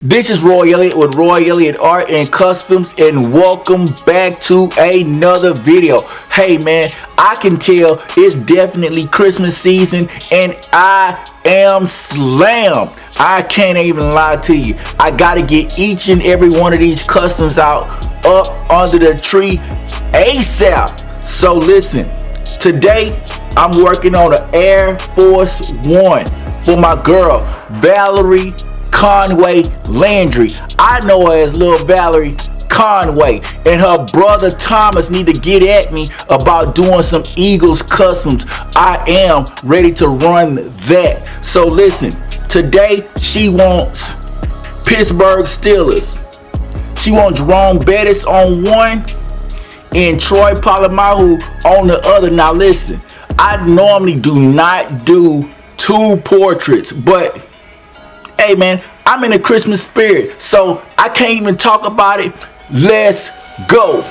This is Roy Elliott with Roy Elliott Art and Customs, and welcome back to another video. Hey man, I can tell it's definitely Christmas season and I am slammed. I can't even lie to you. I gotta get each and every one of these customs out up under the tree ASAP. So listen, today I'm working on an Airforce 1 for my girl Valerie Conway Landry. I know her as Little Valerie Conway, and her brother Thomas need to get at me about doing some Eagles customs. I am ready to run that. So listen, today she wants Pittsburg Steelers. She wants Jerome Bettis on one and Troy Polamalu on the other. Now listen, I normally do not do two portraits, but hey man, I'm in a Christmas spirit, so I can't even talk about it. Let's go.